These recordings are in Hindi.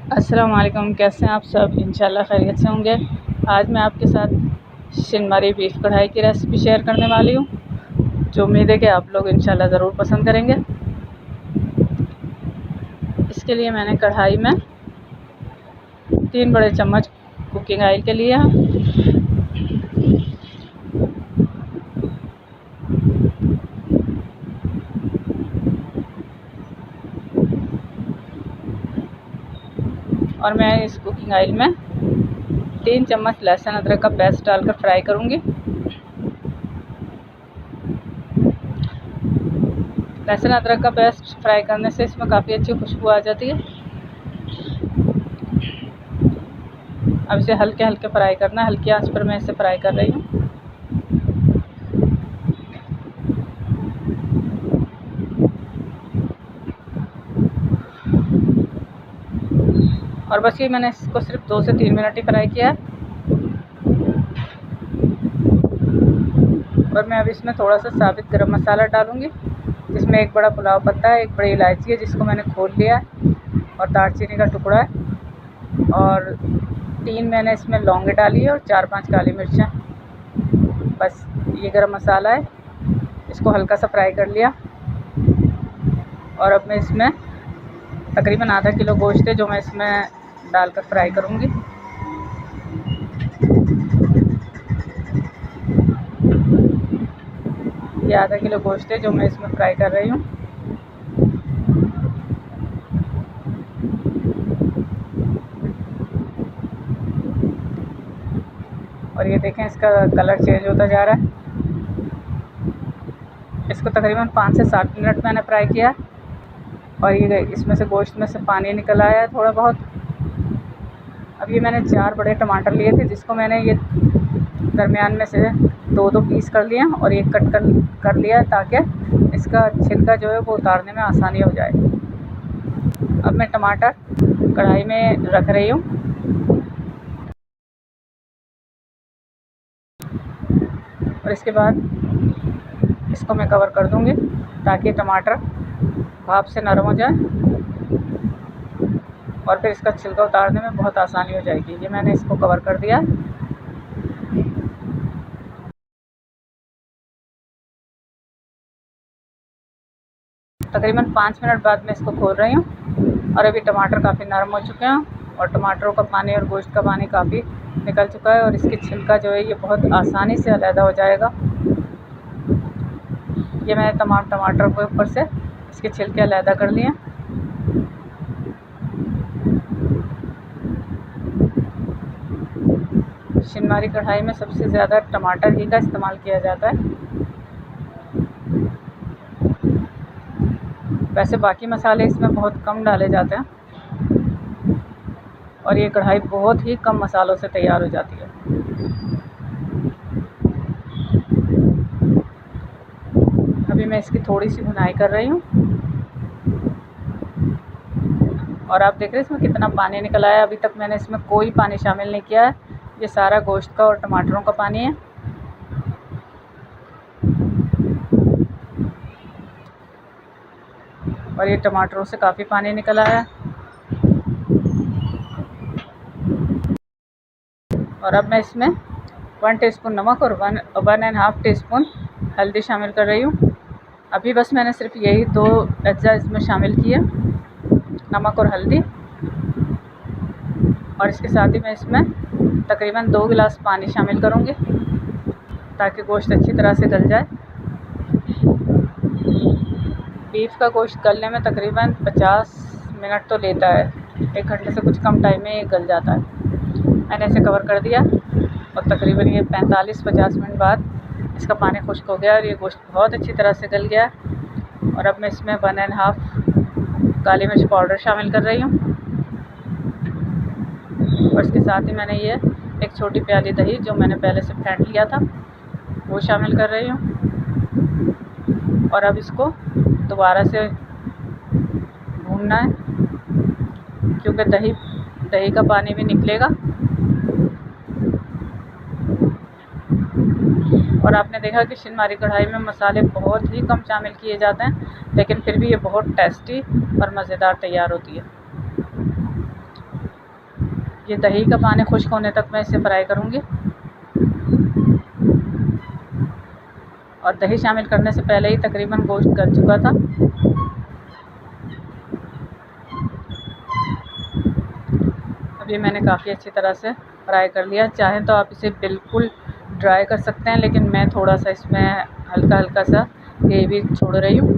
अस्सलाम वालेकुम। कैसे हैं आप सब? इंशाल्लाह खैरियत से होंगे। आज मैं आपके साथ शिनमारी बीफ कढ़ाई की रेसिपी शेयर करने वाली हूँ, जो उम्मीद है कि आप लोग इंशाल्लाह ज़रूर पसंद करेंगे। इसके लिए मैंने कढ़ाई में 3 बड़े चम्मच कुकिंग ऑयल के लिए हैं। और मैं इस कुकिंग ऑयल में 3 चम्मच लहसुन अदरक का पेस्ट डालकर फ्राई करूँगी। लहसुन अदरक का पेस्ट फ्राई करने से इसमें काफ़ी अच्छी खुशबू आ जाती है। अब इसे हल्के हल्के फ्राई करना है। हल्की आंच पर मैं इसे फ्राई कर रही हूँ। और बस ये मैंने इसको सिर्फ 2 से 3 मिनट ही फ्राई किया है। और मैं अब इसमें थोड़ा सा साबित गरम मसाला डालूँगी, जिसमें 1 बड़ा पुलाव पत्ता है, 1 बड़ी इलायची है जिसको मैंने खोल लिया है, और दालचीनी का टुकड़ा है, और 3 मैंने इसमें लौंगे डाली है, और 4-5 काली मिर्चें। बस ये गरम मसाला है। इसको हल्का सा फ्राई कर लिया। और अब मैं इसमें तकरीबन आधा किलो गोश्त है जो मैं इसमें डालकर फ्राई करूँगी। ये आधा किलो गोश्त है जो मैं इसमें फ्राई कर रही हूँ। और ये देखें, इसका कलर चेंज होता जा रहा है। इसको तकरीबन 5 से 7 मिनट मैंने फ्राई किया। और ये इसमें से गोश्त में से पानी निकल आया है थोड़ा बहुत। अब ये मैंने 4 बड़े टमाटर लिए थे, जिसको मैंने ये दरमियान में से 2-2 पीस कर लिए और एक कट कर लिया, ताकि इसका छिलका जो है वो उतारने में आसानी हो जाए। अब मैं टमाटर कढ़ाई में रख रही हूँ। और इसके बाद इसको मैं कवर कर दूँगी, ताकि टमाटर भाप से नरम हो जाए, और फिर इसका छिलका उतारने में बहुत आसानी हो जाएगी। ये मैंने इसको कवर कर दिया। तकरीबन 5 मिनट बाद मैं इसको खोल रही हूँ, और अभी टमाटर काफ़ी नरम हो चुके हैं, और टमाटरों का पानी और गोश्त का पानी काफ़ी निकल चुका है, और इसकी छिलका जो है ये बहुत आसानी से अलहदा हो जाएगा। ये मैंने तमाम टमाटर के ऊपर से इसके छिलके अलहदा कर लिए। शिनमारी कढ़ाई में सबसे ज़्यादा टमाटर ही का इस्तेमाल किया जाता है। वैसे बाकी मसाले इसमें बहुत कम डाले जाते हैं, और ये कढ़ाई बहुत ही कम मसालों से तैयार हो जाती है। अभी मैं इसकी थोड़ी सी भुनाई कर रही हूँ, और आप देख रहे हैं इसमें कितना पानी निकल आया है। अभी तक मैंने इसमें कोई पानी शामिल नहीं किया है। ये सारा गोश्त का और टमाटरों का पानी है। और ये टमाटरों से काफ़ी पानी निकल आया है। और अब मैं इसमें 1 टीस्पून नमक और 1.5 टीस्पून हल्दी शामिल कर रही हूँ। अभी बस मैंने सिर्फ यही 2 अज्जा इसमें शामिल किए, नमक और हल्दी। और इसके साथ ही मैं इसमें तकरीबन 2 गिलास पानी शामिल करूँगी, ताकि गोश्त अच्छी तरह से गल जाए। बीफ का गोश्त गलने में तकरीबन 50 मिनट तो लेता है। 1 घंटे से कुछ कम टाइम में ये गल जाता है। मैंने इसे कवर कर दिया, और तकरीबन ये 45-50 मिनट बाद इसका पानी खुश्क हो गया, और ये गोश्त बहुत अच्छी तरह से गल गया। और अब मैं इसमें 1.5 काली मिर्च पाउडर शामिल कर रही हूँ। और इसके साथ ही मैंने ये 1 छोटी प्याली दही, जो मैंने पहले से फेंट लिया था, वो शामिल कर रही हूँ। और अब इसको दोबारा से भूनना है, क्योंकि दही का पानी भी निकलेगा। और आपने देखा कि शिनमारी कढ़ाई में मसाले बहुत ही कम शामिल किए जाते हैं, लेकिन फिर भी ये बहुत टेस्टी और मज़ेदार तैयार होती है। ये दही का पानी खुश्क होने तक मैं इसे फ्राई करूँगी। और दही शामिल करने से पहले ही तकरीबन गोश्त गल चुका था। अब ये मैंने काफ़ी अच्छी तरह से फ्राई कर लिया। चाहें तो आप इसे बिल्कुल ड्राई कर सकते हैं, लेकिन मैं थोड़ा सा इसमें हल्का हल्का सा ग्रेवी छोड़ रही हूँ।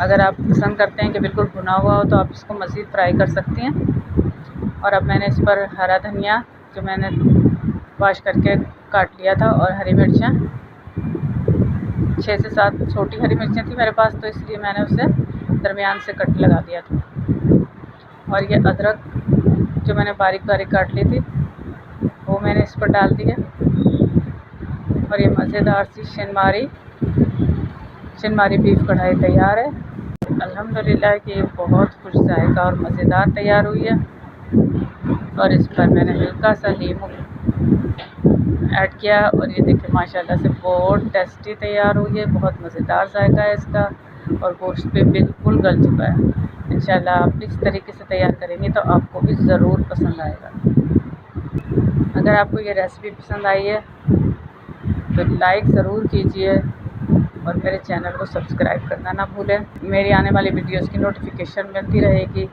अगर आप पसंद करते हैं कि बिल्कुल भुना हुआ हो तो आप इसको मज़ीद फ्राई कर सकती हैं। और अब मैंने इस पर हरा धनिया जो मैंने वॉश करके काट लिया था, और हरी मिर्चें 6 से 7 छोटी हरी मिर्चें थी मेरे पास, तो इसलिए मैंने उसे दरमियान से कट लगा दिया था। और ये अदरक जो मैंने बारीक बारीक काट ली थी वो मैंने इस पर डाल दी है। और ये मज़ेदार सी शिनमारी बीफ कढ़ाई तैयार है। अल्हम्दुलिल्लाह कि बहुत खुश जायका और मज़ेदार तैयार हुई है। और इस पर मैंने हल्का सा नींबू ऐड किया, और ये देखिए माशाल्लाह से बहुत टेस्टी तैयार हुई है। बहुत मज़ेदार जायका है इसका, और गोश्त पे बिल्कुल गल चुका है। इंशाल्लाह आप इस तरीके से तैयार करेंगे तो आपको भी ज़रूर पसंद आएगा। अगर आपको ये रेसिपी पसंद आई है तो लाइक ज़रूर कीजिए, और मेरे चैनल को सब्सक्राइब करना ना भूलें। मेरी आने वाली वीडियोज़ की नोटिफिकेशन मिलती रहेगी।